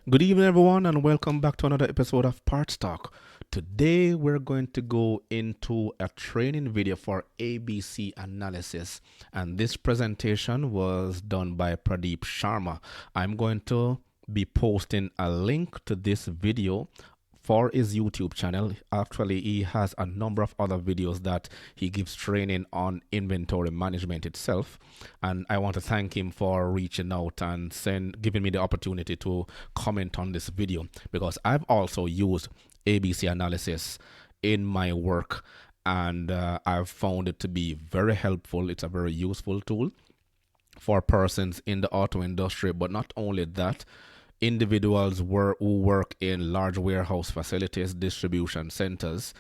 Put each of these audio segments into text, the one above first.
Good evening, everyone, and welcome back to another episode of Parts Talk. Today, we're going to go into a training video for ABC analysis, and this presentation was done by Pradeep Sharma. I'm going to be posting a link to this video for his YouTube channel. Actually, he has a number of other videos that he gives training on inventory management itself. And I want to thank him for reaching out and giving me the opportunity to comment on this video, because I've also used ABC analysis in my work, and I've found it to be very helpful. It's a very useful tool for persons in the auto industry, but not only that, individuals who work in large warehouse facilities, distribution centers,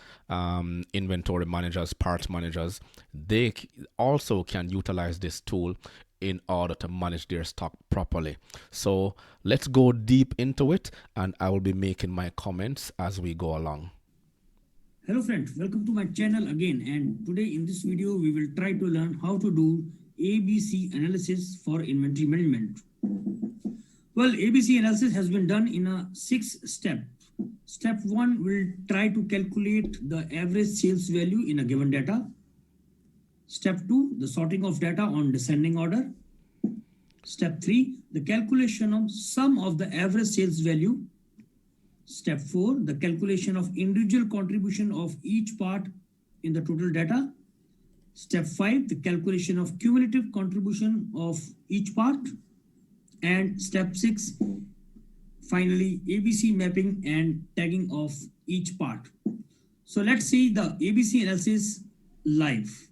inventory managers, parts managers, they also can utilize this tool in order to manage their stock properly. So let's go deep into it, and I will be making my comments as we go along. Hello friends, welcome to my channel again, and today in this video we will try to learn how to do ABC analysis for inventory management. Well, ABC analysis has been done in a 6-step. Step 1 will try to calculate the average sales value in a given data. Step 2, the sorting of data on descending order. Step 3, the calculation of sum of the average sales value. Step 4, the calculation of individual contribution of each part in the total data. Step 5, the calculation of cumulative contribution of each part. And step 6, finally, ABC mapping and tagging of each part. So let's see the ABC analysis live.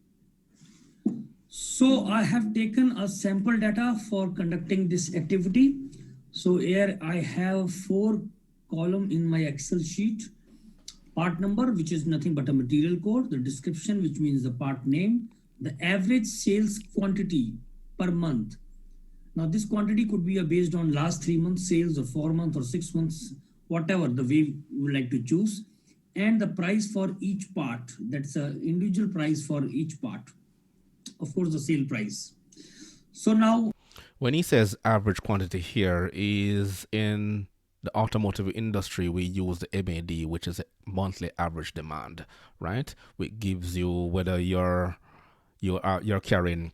So I have taken a sample data for conducting this activity. So here I have 4 column in my Excel sheet. Part number, which is nothing but a material code, the description, which means the part name, the average sales quantity per month. Now this quantity could be based on last 3 months sales or 4 months or 6 months, whatever the way you would like to choose. And the price for each part, that's an individual price for each part. Of course, the sale price. So now, When he says average quantity here, is in the automotive industry, we use the MAD, which is monthly average demand, right? Which gives you whether you're carrying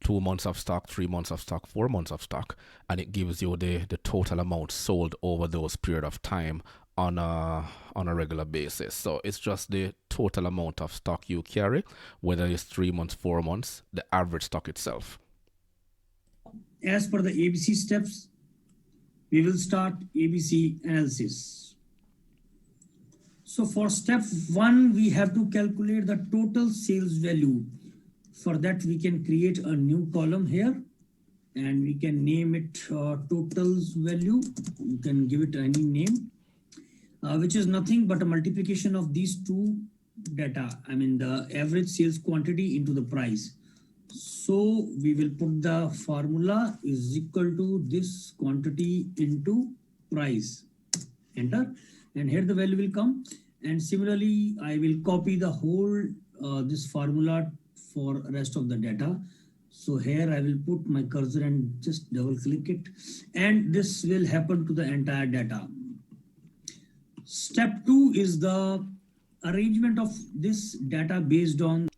2 months of stock, 3 months of stock, 4 months of stock, and it gives you the total amount sold over those period of time on a regular basis. So it's just the total amount of stock you carry, whether it's 3 months, 4 months, the average stock itself. as per the ABC steps, we will start ABC analysis. So for step 1, we have to calculate the total sales value. For that, we can create a new column here, and we can name it totals value. You can give it any name, which is nothing but a multiplication of these two data. I mean the average sales quantity into the price. So we will put the formula is equal to this quantity into price. Enter, and here the value will come. And similarly, I will copy the whole this formula for rest of the data. So here I will put my cursor and just double click it, and this will happen to the entire data. Step 2 is the arrangement of this data based on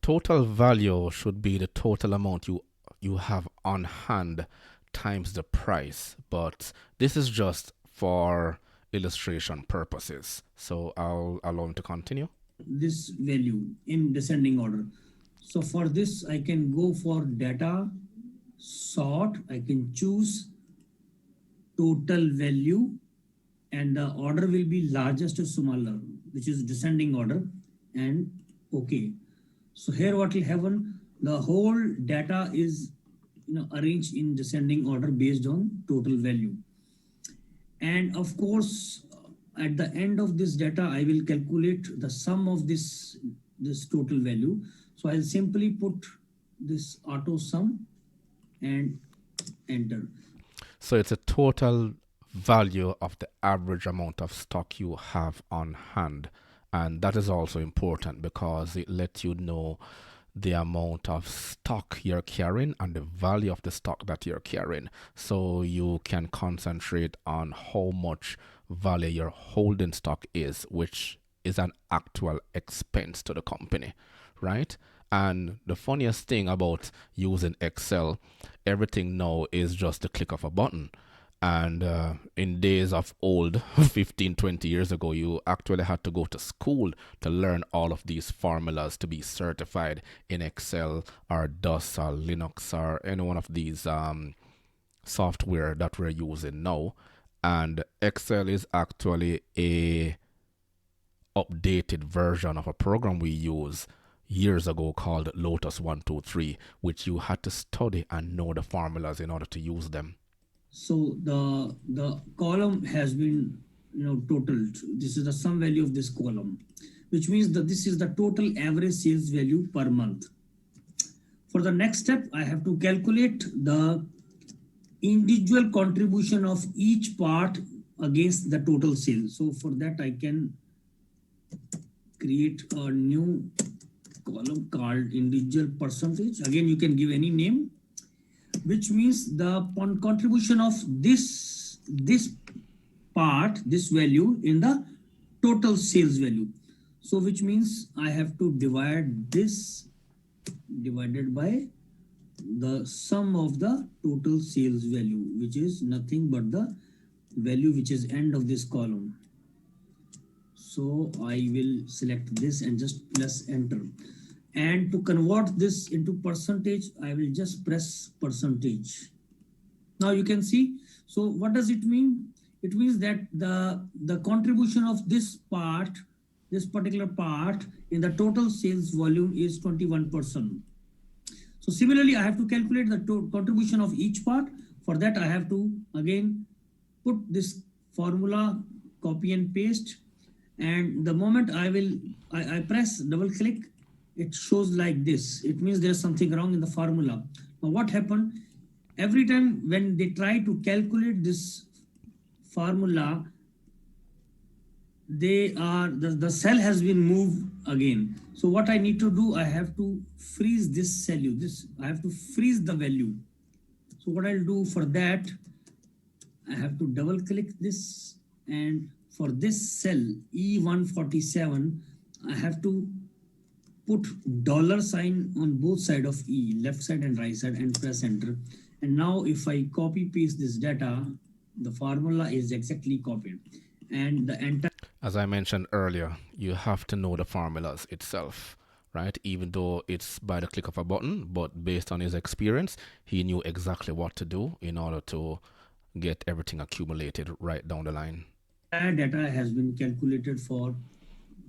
Total value should be the total amount you have on hand times the price, but this is just for illustration purposes. So I'll allow him to continue. this value in descending order. So for this, I can go for data sort. I can choose total value, and the order will be largest to smaller, which is descending order, and okay. So here what will happen, the whole data is arranged in descending order based on total value. And of course, at the end of this data, I will calculate the sum of this total value. So I'll simply put this auto sum and enter. So it's a total value of the average amount of stock you have on hand. And that is also important because it lets you know the amount of stock you're carrying and the value of the stock that you're carrying. So you can concentrate on how much value your holding stock is, which is an actual expense to the company, right? And the funniest thing about using Excel, everything now is just the click of a button. And in days of old, 15, 20 years ago, you actually had to go to school to learn all of these formulas to be certified in Excel or DOS or Linux or any one of these software that we're using now. And Excel is actually a updated version of a program we use years ago called Lotus 123, which you had to study and know the formulas in order to use them. So the column has been totaled. This is the sum value of this column, which means that this is the total average sales value per month. For the next step, I have to calculate the individual contribution of each part against the total sales. So for that, I can create a new column called individual percentage. Again, you can give any name, which means the contribution of this part, this value in the total sales value. So which means I have to divide this divided by the sum of the total sales value, which is nothing but the value which is end of this column. So I will select this and just press enter. And to convert this into percentage, I will just press percentage. Now you can see. So what does it mean? It means that the contribution of this part, this particular part in the total sales volume is 21%. So similarly, I have to calculate the contribution of each part. For that, I have to again put this formula, copy and paste. And the moment I press double click, it shows like this. It means there's something wrong in the formula. Now what happened? Every time when they try to calculate this formula, the cell has been moved again. So what I need to do, I have to freeze this value. I have to freeze the value. So what I'll do for that, I have to double click this, and for this cell E147, I have to put $sign on both sides of E, left side and right side, and press enter. And now if I copy paste this data, the formula is exactly copied. And the entire, as I mentioned earlier, you have to know the formulas itself, right? Even though it's by the click of a button, but based on his experience, he knew exactly what to do in order to get everything accumulated right down the line. Data has been calculated for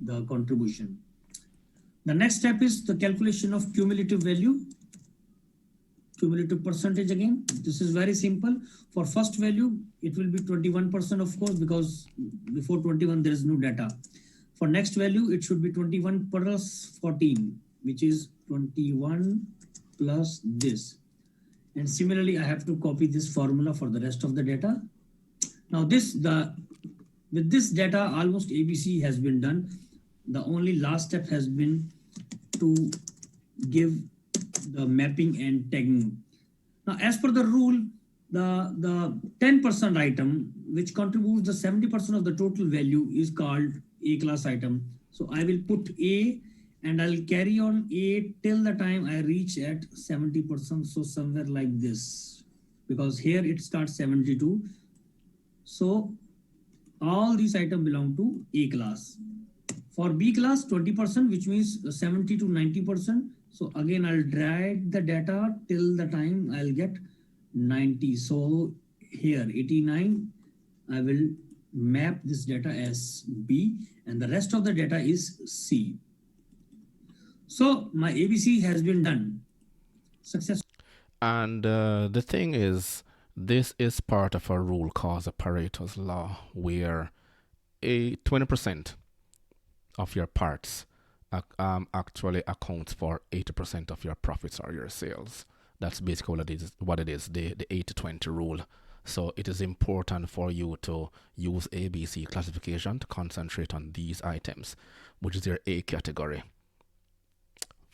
the contribution. The next step is the calculation of cumulative value, cumulative percentage again. This is very simple. For first value, it will be 21%, of course, because before 21, there is no data. For next value, it should be 21 plus 14, which is 21 plus this. And similarly, I have to copy this formula for the rest of the data. Now with this data, almost ABC has been done. The only last step has been to give the mapping and tagging. Now, as per the rule, the 10% item, which contributes the 70% of the total value, is called A class item. So I will put A, and I'll carry on A till the time I reach at 70%. So somewhere like this, because here it starts 72. So all these items belong to A class. For B class, 20%, which means 70 to 90%. So again, I'll drag the data till the time I'll get 90. So here, 89, I will map this data as B, and the rest of the data is C. So my ABC has been done successfully. And the thing is, this is part of a rule called the Pareto's Law, where 20% of your parts actually accounts for 80% of your profits or your sales. That's basically what it is, the 80-20 rule. So it is important for you to use ABC classification to concentrate on these items, which is your A category.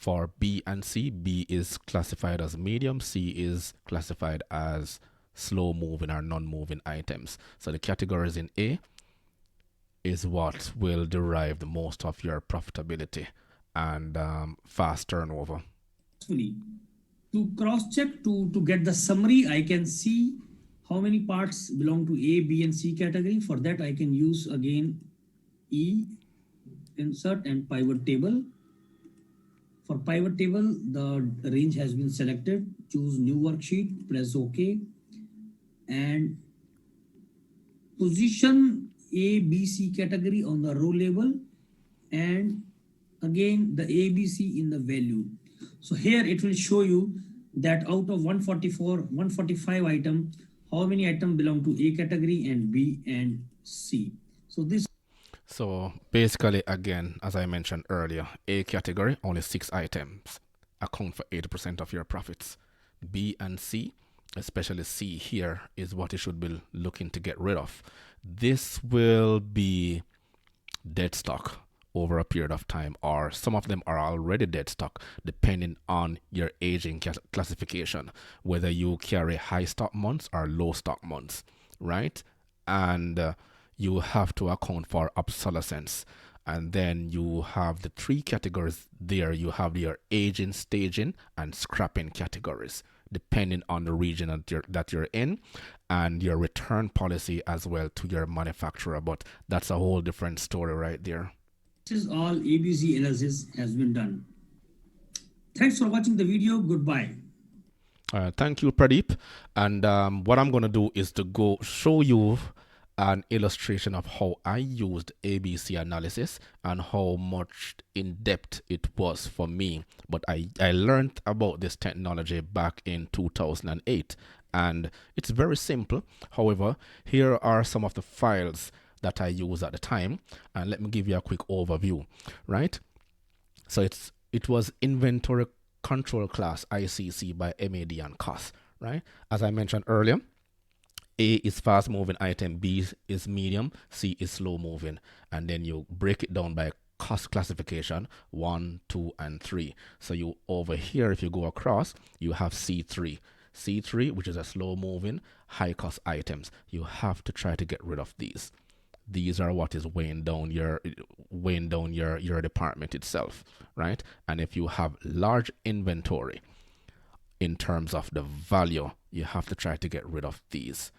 for B and C. B is classified as medium, C is classified as slow moving or non-moving items. So the categories in A is what will derive the most of your profitability and fast turnover. To cross-check, to get the summary, I can see how many parts belong to A, B, and C category. For that, I can use again E, insert, and pivot table. For pivot table, the range has been selected. Choose new worksheet, press OK, and position A, B, C category on the row label, and again the A, B, C in the value. So here it will show you that out of 144, 145 item, how many items belong to A category and B and C. So basically, again, as I mentioned earlier, A category, only 6 items account for 80% of your profits. B and C, especially C here, is what you should be looking to get rid of. This will be dead stock over a period of time, or some of them are already dead stock, depending on your aging classification, whether you carry high stock months or low stock months, right? And you have to account for obsolescence. And then you have the 3 categories there. You have your aging, staging, and scrapping categories, depending on the region that you're in, and your return policy as well to your manufacturer. But that's a whole different story right there. This is all ABC analysis has been done. Thanks for watching the video. Goodbye. Thank you, Pradeep. And what I'm going to do is to go show you an illustration of how I used ABC analysis and how much in depth it was for me. But I learned about this technology back in 2008, and it's very simple. However, here are some of the files that I used at the time, and let me give you a quick overview, right? So it was inventory control class ICC by MAD and COS, right? As I mentioned earlier, A is fast moving item, B is medium, C is slow moving, and then you break it down by cost classification 1, 2, and 3. So you over here, if you go across, you have C3. C3, which is a slow moving, high cost items. You have to try to get rid of these. These are what is weighing down your department itself, right? And if you have large inventory in terms of the value, you have to try to get rid of these.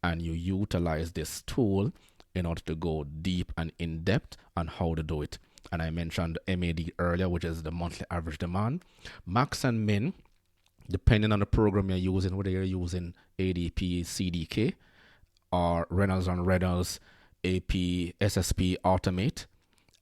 And you utilize this tool in order to go deep and in depth on how to do it. And I mentioned MAD earlier, which is the monthly average demand. Max and min, depending on the program you're using, whether you're using ADP, CDK, or Reynolds on Reynolds, AP, SSP Automate,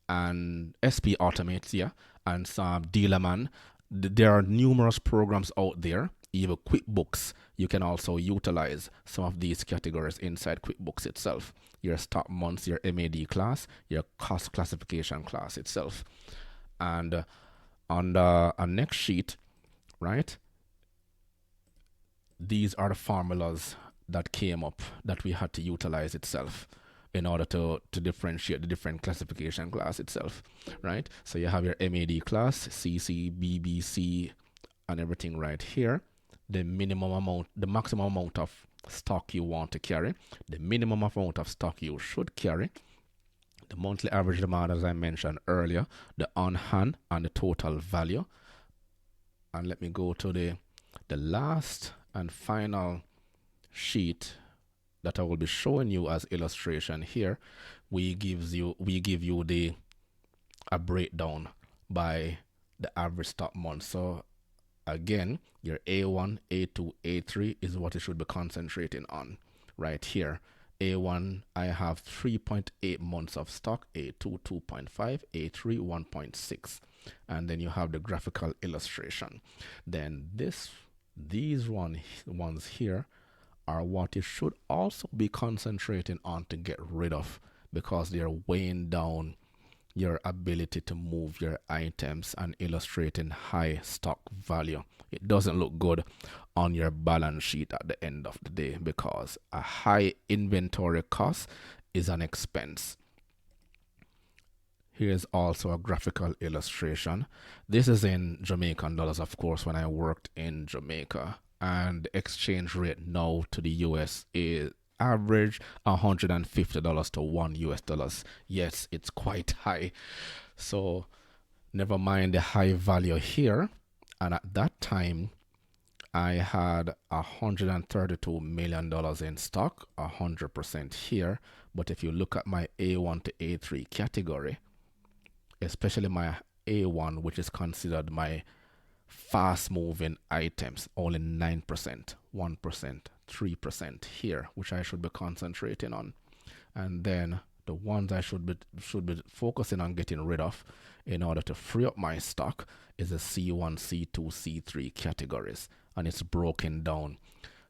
and SP Automate, yeah, and some Dealerman. There are numerous programs out there. Even QuickBooks, you can also utilize some of these categories inside QuickBooks itself. Your stock months, your MAD class, your cost classification class itself. And on the next sheet, right, these are the formulas that came up that we had to utilize itself in order to differentiate the different classification class itself, right? So you have your MAD class, CC, BBC, and everything right here. The minimum amount, the maximum amount of stock you want to carry, the minimum amount of stock you should carry, the monthly average demand, as I mentioned earlier, the on hand, and the total value. And let me go to the last and final sheet that I will be showing you as illustration here. We give you a breakdown by the average stock month. So again, your A1, A2, A3 is what you should be concentrating on right here. A1, I have 3.8 months of stock, A2 2.5, A3 1.6, and then you have the graphical illustration. Then these ones here are what you should also be concentrating on to get rid of, because they're weighing down your ability to move your items and illustrating high stock value. It doesn't look good on your balance sheet at the end of the day, because a high inventory cost is an expense. Here's also a graphical illustration. This is in Jamaican dollars, of course, when I worked in Jamaica. And the exchange rate now to the US is average $150 to $1 US. Yes, it's quite high. So never mind the high value here. And at that time, I had $132 million in stock, 100% here. But if you look at my A1 to A3 category, especially my A1, which is considered my fast moving items, only 9%, 1%, 3% here, which I should be concentrating on. And then the ones I should be focusing on getting rid of in order to free up my stock is the C1, C2, C3 categories, and it's broken down.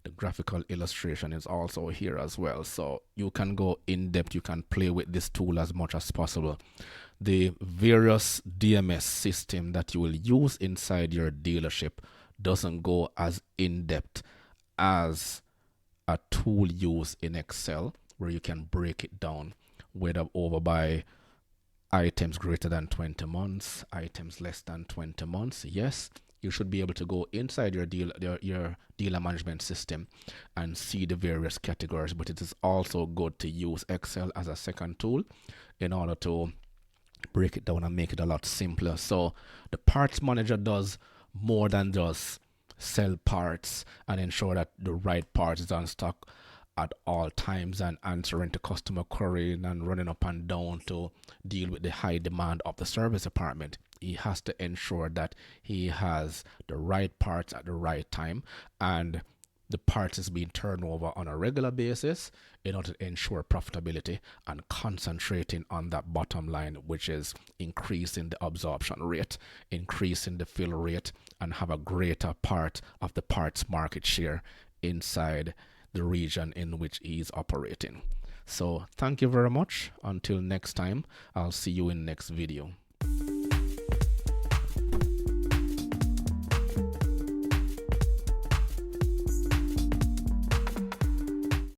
The graphical illustration is also here as well, so you can go in depth. You can play with this tool as much as possible. The various DMS system that you will use inside your dealership doesn't go as in depth as a tool used in Excel, where you can break it down, whether over by items greater than 20 months, items less than 20 months. Yes, you should be able to go inside your dealer management system and see the various categories, but it is also good to use Excel as a second tool in order to break it down and make it a lot simpler. So the parts manager does more than just sell parts and ensure that the right parts is on stock at all times and answering to customer queries and running up and down to deal with the high demand of the service department. He has to ensure that he has the right parts at the right time, and the parts is being turned over on a regular basis in order to ensure profitability and concentrating on that bottom line, which is increasing the absorption rate, increasing the fill rate, and have a greater part of the parts market share inside the region in which he is operating. So thank you very much. Until next time, I'll see you in next video.